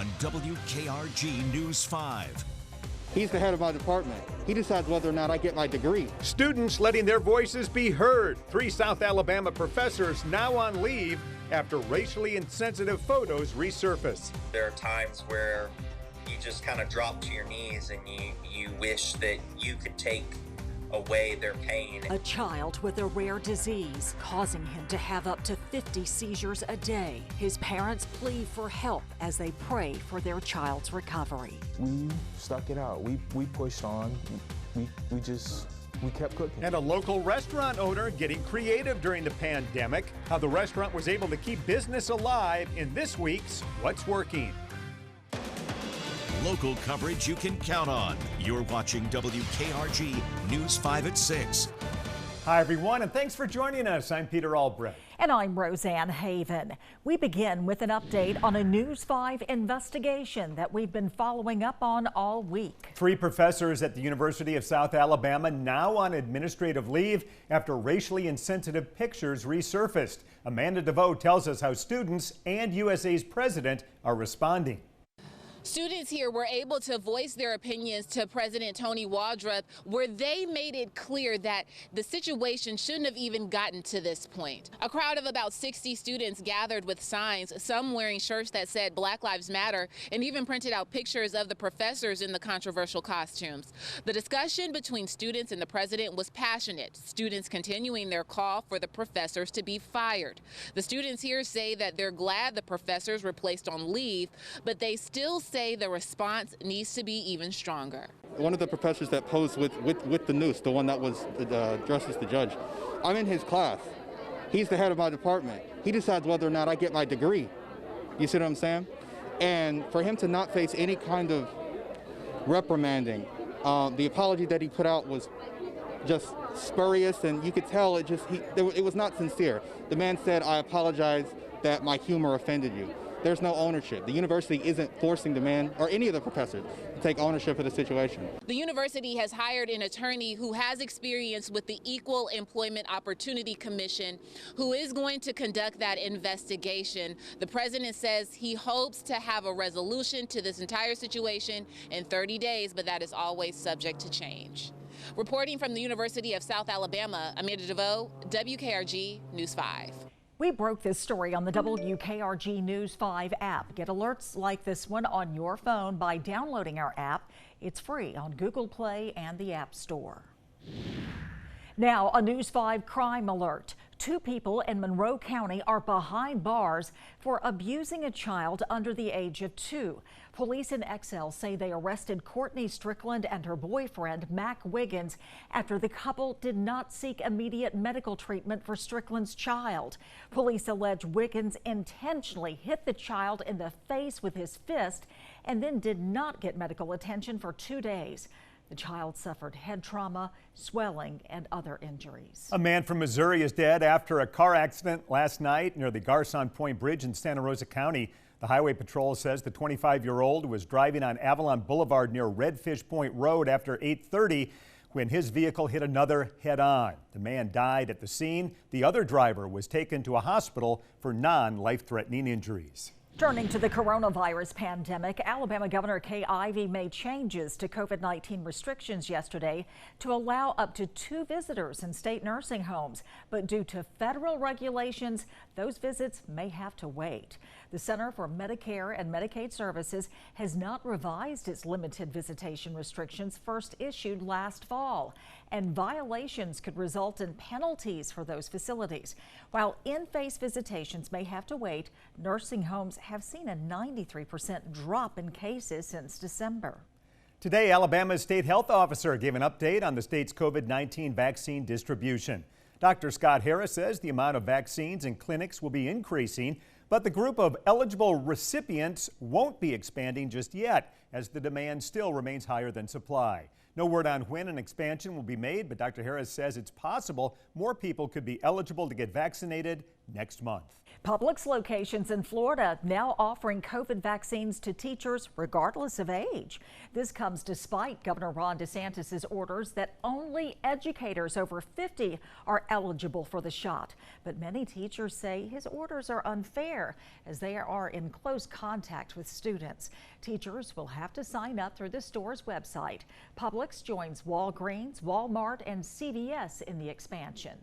on WKRG News 5. He's the head of my department. He decides whether or not I get my degree. Students letting their voices be heard. 3 South Alabama professors now on leave after racially insensitive photos resurface. There are times where you just kind of drop to your knees and you wish that you could take away their pain. A child with a rare disease, causing him to have up to 50 seizures a day. His parents plead for help as they pray for their child's recovery. We stuck it out. We pushed on. We kept cooking. And a local restaurant owner getting creative during the pandemic. How the restaurant was able to keep business alive in this week's What's Working. Local coverage you can count on. You're watching WKRG News 5 at 6. Hi, everyone, and thanks for joining us. I'm Peter Albrecht. And I'm RoseAnn Haven. We begin with an update on a News 5 investigation that we've been following up on all week. 3 professors at the University of South Alabama now on administrative leave after racially insensitive pictures resurfaced. Amanda Devoe tells us how students and USA's president are responding. Students here were able to voice their opinions to President Tony Waldrop, where they made it clear that the situation shouldn't have even gotten to this point. A crowd of about 60 students gathered with signs, some wearing shirts that said Black Lives Matter, and even printed out pictures of the professors in the controversial costumes. The discussion between students and the president was passionate, students continuing their call for the professors to be fired. The students here say that they're glad the professors were placed on leave, but they still say the response needs to be even stronger. One of the professors that posed with the noose, the one that was dressed as the judge, I'm in his class. He's the head of my department. He decides whether or not I get my degree. You see what I'm saying? And for him to not face any kind of reprimanding, the apology that he put out was just spurious, and you could tell it was not sincere. The man said, "I apologize that my humor offended you." There's no ownership. The university isn't forcing the man or any of the professors to take ownership of the situation. The university has hired an attorney who has experience with the Equal Employment Opportunity Commission, who is going to conduct that investigation. The president says he hopes to have a resolution to this entire situation in 30 days, but that is always subject to change. Reporting from the University of South Alabama, Amanda Devoe, WKRG News 5. We broke this story on the WKRG News 5 app. Get alerts like this one on your phone by downloading our app. It's free on Google Play and the App Store. Now, a News 5 crime alert. 2 people in Monroe County are behind bars for abusing a child under the age of 2. Police in NEXSTAR say they arrested Courtney Strickland and her boyfriend, Mac Wiggins, after the couple did not seek immediate medical treatment for Strickland's child. Police allege Wiggins intentionally hit the child in the face with his fist and then did not get medical attention for 2 days. The child suffered head trauma, swelling, and other injuries. A man from Missouri is dead after a car accident last night near the Garcon Point Bridge in Santa Rosa County. The Highway Patrol says the 25-year-old was driving on Avalon Boulevard near Redfish Point Road after 8:30 when his vehicle hit another head-on. The man died at the scene. The other driver was taken to a hospital for non-life-threatening injuries. Turning to the coronavirus pandemic, Alabama Governor Kay Ivey made changes to COVID-19 restrictions yesterday to allow up to 2 visitors in state nursing homes. But due to federal regulations, those visits may have to wait. The Center for Medicare and Medicaid Services has not revised its limited visitation restrictions first issued last fall, and violations could result in penalties for those facilities. While in-face visitations may have to wait, nursing homes have seen a 93% drop in cases since December. Today, Alabama's state health officer gave an update on the state's COVID-19 vaccine distribution. Dr. Scott Harris says the amount of vaccines in clinics will be increasing, but the group of eligible recipients won't be expanding just yet, as the demand still remains higher than supply. No word on when an expansion will be made, but Dr. Harris says it's possible more people could be eligible to get vaccinated next month. Publix locations in Florida now offering COVID vaccines to teachers regardless of age. This comes despite Governor Ron DeSantis' orders that only educators over 50 are eligible for the shot. But many teachers say his orders are unfair as they are in close contact with students. Teachers will have to sign up through the store's website. Publix joins Walgreens, Walmart, and CVS in the expansion.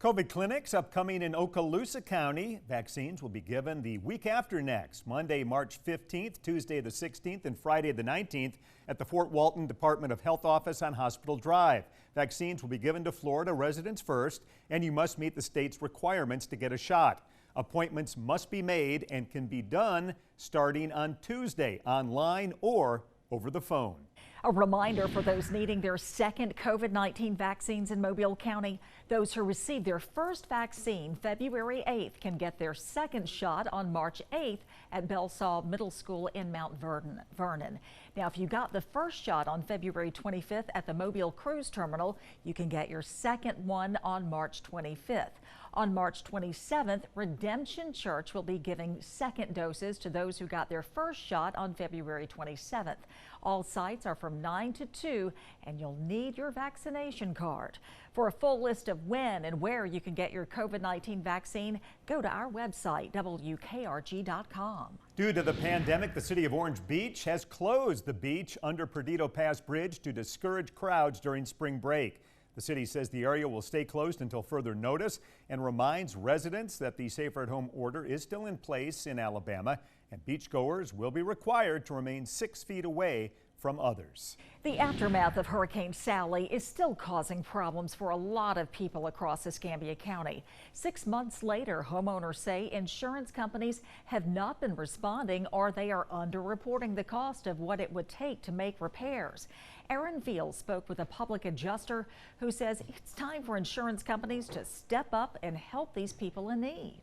COVID clinics upcoming in Okaloosa County. Vaccines will be given the week after next, Monday, March 15th, Tuesday the 16th, and Friday the 19th at the Fort Walton Department of Health office on Hospital Drive. Vaccines will be given to Florida residents first, and you must meet the state's requirements to get a shot. Appointments must be made and can be done starting on Tuesday, online or over the phone. A reminder for those needing their second COVID-19 vaccines in Mobile County. Those who received their first vaccine February 8th can get their second shot on March 8th at Belsaw Middle School in Mount Vernon. Now, if you got the first shot on February 25th at the Mobile Cruise Terminal, you can get your second one on March 25th. On March 27th, Redemption Church will be giving second doses to those who got their first shot on February 27th. All sites are from 9 to 2, and you'll need your vaccination card. For a full list of when and where you can get your COVID-19 vaccine, go to our website, WKRG.com. Due to the pandemic, the city of Orange Beach has closed the beach under Perdido Pass Bridge to discourage crowds during spring break. The city says the area will stay closed until further notice and reminds residents that the safer-at-home order is still in place in Alabama, and beachgoers will be required to remain 6 feet away from others. The aftermath of Hurricane Sally is still causing problems for a lot of people across Escambia County. 6 months later, homeowners say insurance companies have not been responding, or they are underreporting the cost of what it would take to make repairs. Aaron Veal spoke with a public adjuster who says it's time for insurance companies to step up and help these people in need.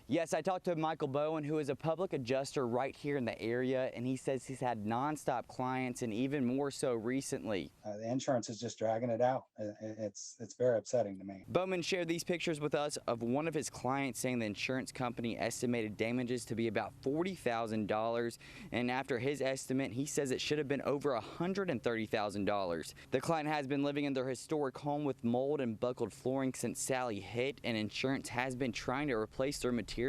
Yes, I talked to Michael Bowen, who is a public adjuster right here in the area, and he says he's had nonstop clients, and even more so recently. The insurance is just dragging it out. It's very upsetting to me. Bowman shared these pictures with us of one of his clients saying the insurance company estimated damages to be about $40,000, and after his estimate, he says it should have been over $130,000. The client has been living in their historic home with mold and buckled flooring since Sally hit, and insurance has been trying to replace their materials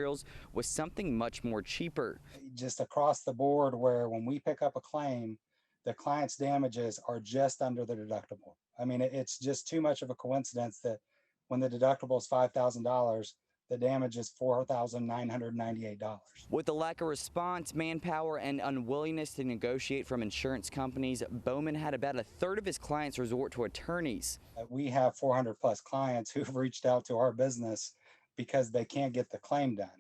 with something much more cheaper. Just across the board, where when we pick up a claim, the client's damages are just under the deductible. I mean, it's just too much of a coincidence that when the deductible is $5,000, the damage is $4,998. With the lack of response, manpower, and unwillingness to negotiate from insurance companies, Bowman had about a third of his clients resort to attorneys. We have 400 plus clients who've reached out to our business because they can't get the claim done.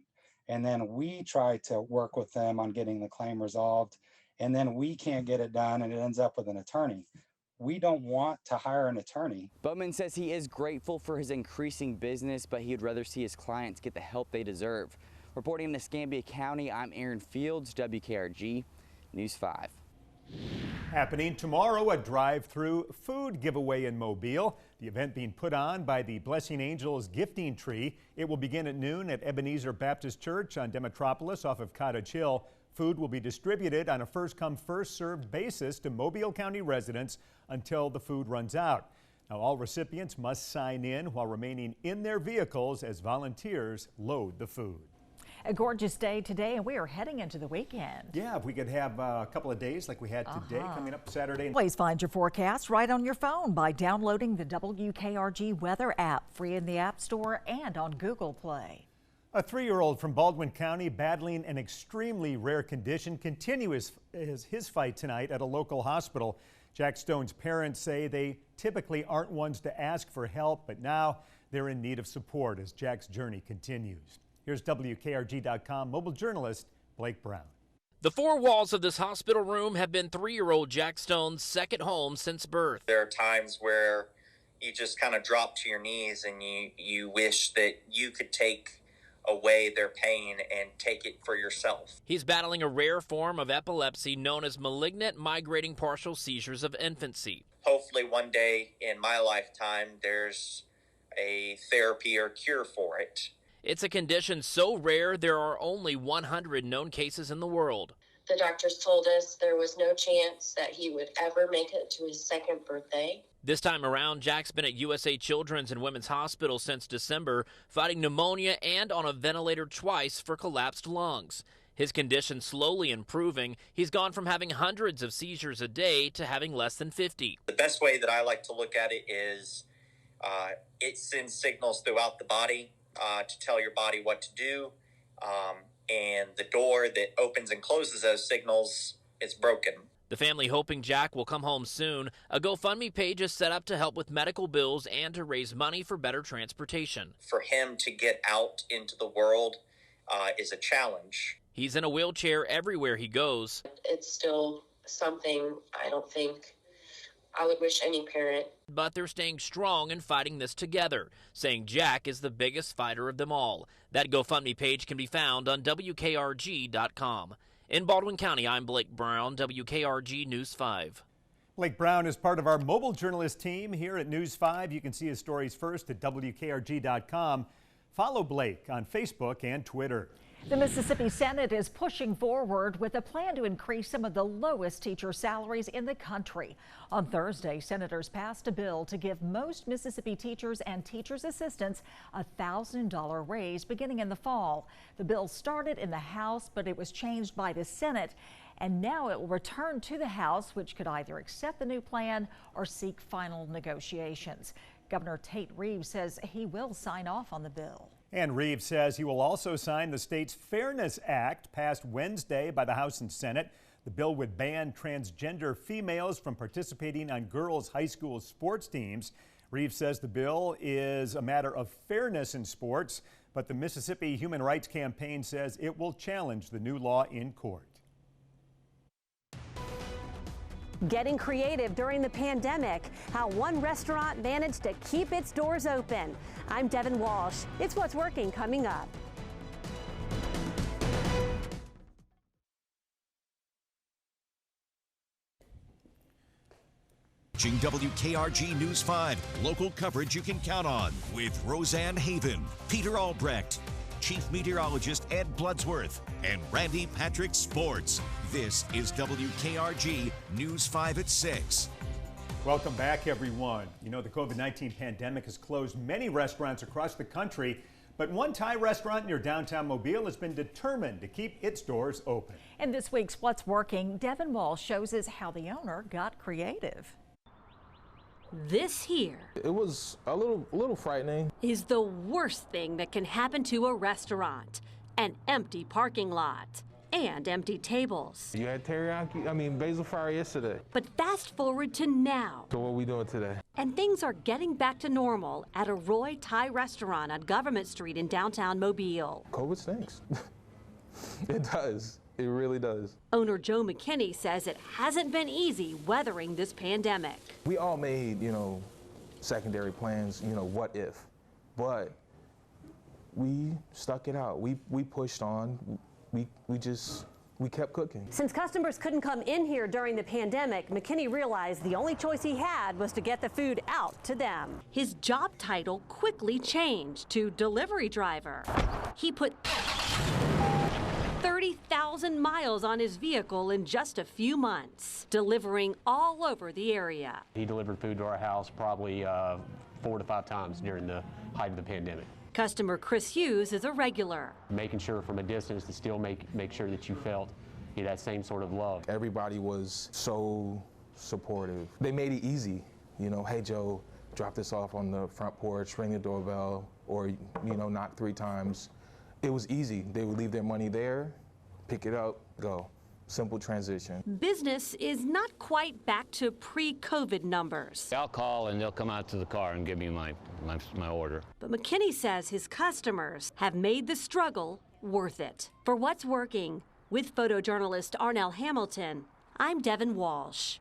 And then we try to work with them on getting the claim resolved, and then we can't get it done, and it ends up with an attorney. We don't want to hire an attorney. Bowman says he is grateful for his increasing business, but he'd rather see his clients get the help they deserve. Reporting in Escambia County, I'm Aaron Fields, WKRG News 5. Happening tomorrow, a drive-through food giveaway in Mobile. The event being put on by the Blessing Angels Gifting Tree. It will begin at noon at Ebenezer Baptist Church on Demetropolis off of Cottage Hill. Food will be distributed on a first-come, first-served basis to Mobile County residents until the food runs out. Now, all recipients must sign in while remaining in their vehicles as volunteers load the food. A gorgeous day today, and we are heading into the weekend. Yeah, if we could have a couple of days like we had today coming up Saturday. Please find your forecast right on your phone by downloading the WKRG weather app, free in the App Store and on Google Play. A 3-year-old from Baldwin County battling an extremely rare condition continues his fight tonight at a local hospital. Jack Stone's parents say they typically aren't ones to ask for help, but now they're in need of support as Jack's journey continues. Here's WKRG.com mobile journalist Blake Brown. The four walls of this hospital room have been 3-year-old Jack Stone's second home since birth. There are times where you just kind of drop to your knees and you wish that you could take away their pain and take it for yourself. He's battling a rare form of epilepsy known as malignant migrating partial seizures of infancy. Hopefully one day in my lifetime there's a therapy or cure for it. It's a condition so rare there are only 100 known cases in the world. The doctors told us there was no chance that he would ever make it to his second birthday. This time around, Jack's been at USA Children's and Women's Hospital since December, fighting pneumonia and on a ventilator twice for collapsed lungs. His condition slowly improving. He's gone from having hundreds of seizures a day to having less than 50. The best way that I like to look at it is it sends signals throughout the body to tell your body what to do. And the door that opens and closes those signals is broken. The family hoping Jack will come home soon. A GoFundMe page is set up to help with medical bills and to raise money for better transportation. For him to get out into the world is a challenge. He's in a wheelchair everywhere he goes. It's still something I don't think I would wish any parent. But they're staying strong and fighting this together, saying Jack is the biggest fighter of them all. That GoFundMe page can be found on WKRG.com. In Baldwin County, I'm Blake Brown, WKRG News 5. Blake Brown is part of our mobile journalist team here at News 5. You can see his stories first at WKRG.com. Follow Blake on Facebook and Twitter. The Mississippi Senate is pushing forward with a plan to increase some of the lowest teacher salaries in the country. On Thursday, senators passed a bill to give most Mississippi teachers and teachers' assistants a $1,000 raise beginning in the fall. The bill started in the House, but it was changed by the Senate, and now it will return to the House, which could either accept the new plan or seek final negotiations. Governor Tate Reeves says he will sign off on the bill. And Reeves says he will also sign the state's Fairness Act passed Wednesday by the House and Senate. The bill would ban transgender females from participating on girls' high school sports teams. Reeves says the bill is a matter of fairness in sports, but the Mississippi Human Rights Campaign says it will challenge the new law in court. Getting creative during the pandemic, how one restaurant managed to keep its doors open. I'm Devon Walsh. It's What's Working coming up. Watching WKRG News 5, local coverage you can count on with RoseAnn Haven, Peter Albrecht, Chief Meteorologist Ed Bloodsworth, and Randy Patrick Sports. This is WKRG News 5 at 6. Welcome back, everyone. You know, the COVID-19 pandemic has closed many restaurants across the country, but one Thai restaurant near downtown Mobile has been determined to keep its doors open. In this week's What's Working, Devon Walsh shows us how the owner got creative. This here, It was a little frightening. is the worst thing that can happen to a restaurant. An empty parking lot and empty tables. You had basil fry yesterday. But fast forward to now, So what are we doing today? and things are getting back to normal at a Roy Thai restaurant on Government Street in downtown Mobile. COVID stinks. It does. It really does. Owner Joe McKinney says it hasn't been easy weathering this pandemic. We all made, secondary plans, what if. But we stuck it out. We pushed on. We kept cooking. Since customers couldn't come in here during the pandemic, McKinney realized the only choice he had was to get the food out to them. His job title quickly changed to delivery driver. He put 30,000 miles on his vehicle in just a few months, delivering all over the area. He delivered food to our house probably 4 to 5 times during the height of the pandemic. Customer Chris Hughes is a regular. Making sure from a distance to still make sure that you felt that same sort of love. Everybody was so supportive. They made it easy. Hey Joe, drop this off on the front porch, ring the doorbell, or knock 3 times. It was easy. They would leave their money there, pick it up, go. Simple transition. Business is not quite back to pre-COVID numbers. I'll call and they'll come out to the car and give me my order. But McKinney says his customers have made the struggle worth it. For What's Working, with photojournalist Arnell Hamilton, I'm Devon Walsh.